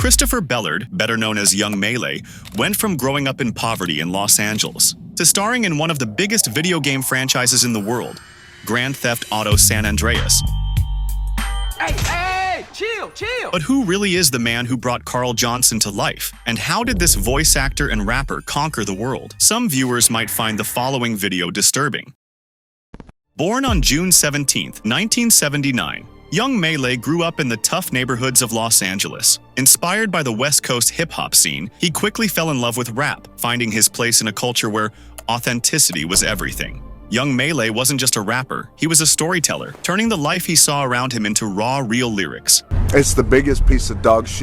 Christopher Bellard, better known as Young Maylay, went from growing up in poverty in Los Angeles to starring in one of the biggest video game franchises in the world, Grand Theft Auto San Andreas. Hey, chill. But who really is the man who brought Carl Johnson to life? And how did this voice actor and rapper conquer the world? Some viewers might find the following video disturbing. Born on June 17, 1979, Young Maylay grew up in the tough neighborhoods of Los Angeles. Inspired by the West Coast hip-hop scene, he quickly fell in love with rap, finding his place in a culture where authenticity was everything. Young Maylay wasn't just a rapper, he was a storyteller, turning the life he saw around him into raw, real lyrics. It's the biggest piece of dog shit.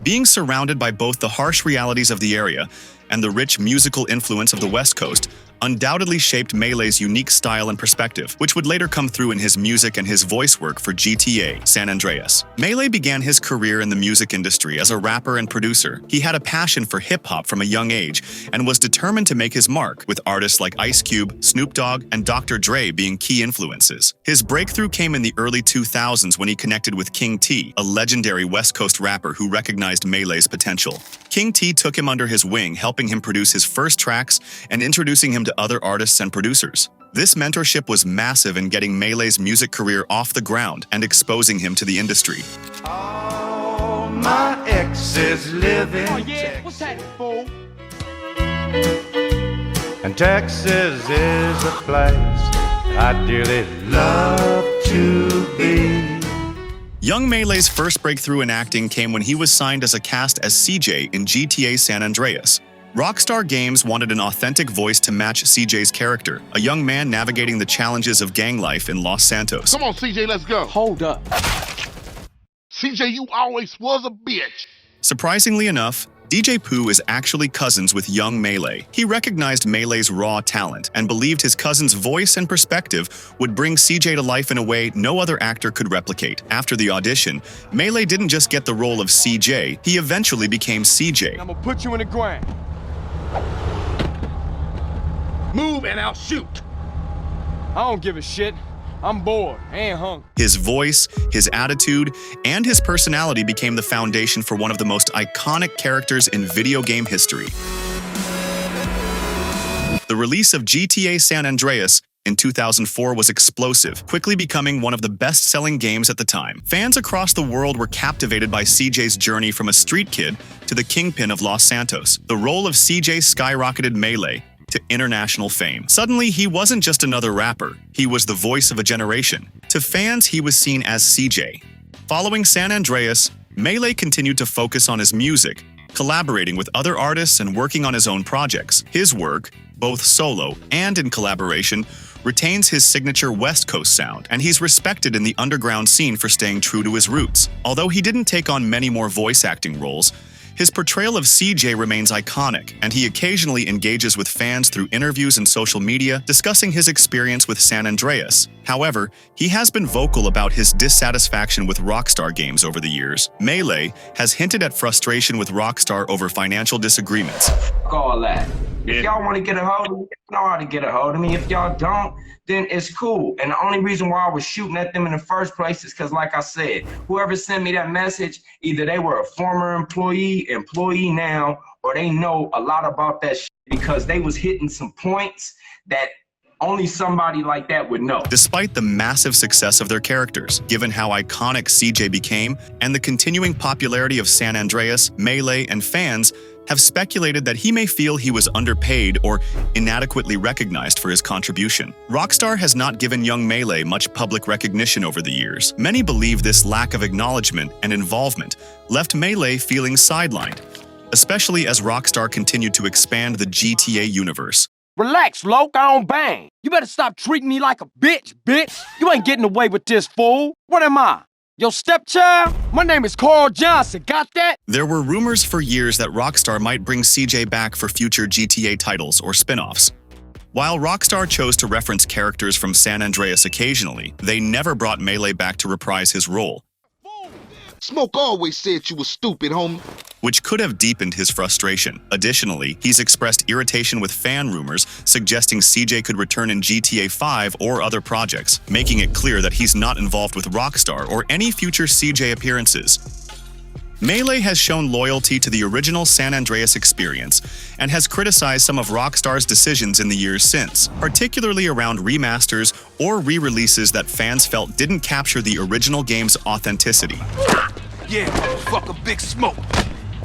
Being surrounded by both the harsh realities of the area and the rich musical influence of the West Coast undoubtedly shaped Maylay's unique style and perspective, which would later come through in his music and his voice work for GTA San Andreas. Maylay began his career in the music industry as a rapper and producer. He had a passion for hip-hop from a young age and was determined to make his mark, with artists like Ice Cube, Snoop Dogg, and Dr. Dre being key influences. His breakthrough came in the early 2000s when he connected with King T, a legendary West Coast rapper who recognized Maylay's potential. King T took him under his wing, helping him produce his first tracks and introducing him to other artists and producers. This mentorship was massive in getting Maylay's music career off the ground and exposing him to the industry. All my exes live in Texas. What's that, fool? And Texas is a place I dearly love to be. Young Maylay's first breakthrough in acting came when he was signed as a cast as CJ in GTA San Andreas. Rockstar Games wanted an authentic voice to match CJ's character, a young man navigating the challenges of gang life in Los Santos. Come on, CJ, let's go. Hold up. CJ, you always was a bitch. Surprisingly enough, DJ Pooh is actually cousins with Young Maylay. He recognized Maylay's raw talent and believed his cousin's voice and perspective would bring CJ to life in a way no other actor could replicate. After the audition, Maylay didn't just get the role of CJ, he eventually became CJ. I'm gonna put you in the ground. Move and I'll shoot. I don't give a shit. I'm bored and hungry. His voice, his attitude, and his personality became the foundation for one of the most iconic characters in video game history. The release of GTA San Andreas in 2004 was explosive, quickly becoming one of the best-selling games at the time. Fans across the world were captivated by CJ's journey from a street kid to the kingpin of Los Santos. The role of CJ skyrocketed Maylay to international fame. Suddenly, he wasn't just another rapper, he was the voice of a generation. To fans, he was seen as CJ. Following San Andreas, Maylay continued to focus on his music, collaborating with other artists and working on his own projects. His work, both solo and in collaboration, retains his signature West Coast sound, and he's respected in the underground scene for staying true to his roots. Although he didn't take on many more voice acting roles, his portrayal of CJ remains iconic, and he occasionally engages with fans through interviews and social media, discussing his experience with San Andreas. However, he has been vocal about his dissatisfaction with Rockstar Games over the years. Maylay has hinted at frustration with Rockstar over financial disagreements. All that. If y'all want to get a hold of me, you know how to get a hold of me. If y'all don't, then it's cool. And the only reason why I was shooting at them in the first place is because, like I said, whoever sent me that message, either they were a former employee now, or they know a lot about that shit because they was hitting some points that only somebody like that would know. Despite the massive success of their characters, given how iconic CJ became, and the continuing popularity of San Andreas, Maylay, and fans have speculated that he may feel he was underpaid or inadequately recognized for his contribution. Rockstar has not given Young Maylay much public recognition over the years. Many believe this lack of acknowledgement and involvement left Maylay feeling sidelined, especially as Rockstar continued to expand the GTA universe. Relax, Loke, I don't bang. You better stop treating me like a bitch. You ain't getting away with this, fool. What am I? Your stepchild? My name is Carl Johnson, got that? There were rumors for years that Rockstar might bring CJ back for future GTA titles or spin-offs. While Rockstar chose to reference characters from San Andreas occasionally, they never brought Maylay back to reprise his role. Smoke always said you was stupid, homie. Which could have deepened his frustration. Additionally, he's expressed irritation with fan rumors suggesting CJ could return in GTA 5 or other projects, making it clear that he's not involved with Rockstar or any future CJ appearances. Maylay has shown loyalty to the original San Andreas experience and has criticized some of Rockstar's decisions in the years since, particularly around remasters or re-releases that fans felt didn't capture the original game's authenticity. Yeah, motherfucker, Big Smoke.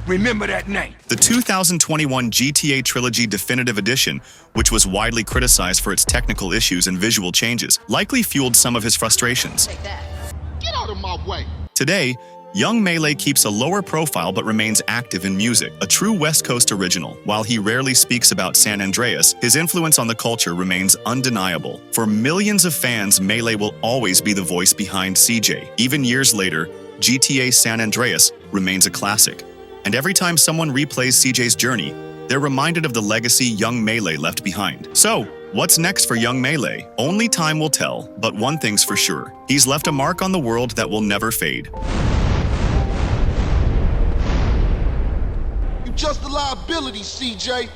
Remember that name. The 2021 GTA Trilogy Definitive Edition, which was widely criticized for its technical issues and visual changes, likely fueled some of his frustrations. Get out of my way. Today, young Maylay keeps a lower profile but remains active in music, a true West Coast original. While he rarely speaks about San Andreas, his influence on the culture remains undeniable. For millions of fans, Maylay will always be the voice behind CJ. Even years later, GTA San Andreas remains a classic. And every time someone replays CJ's journey, they're reminded of the legacy young Maylay left behind. So, what's next for young Maylay? Only time will tell, but one thing's for sure. He's left a mark on the world that will never fade. You just a liability, CJ.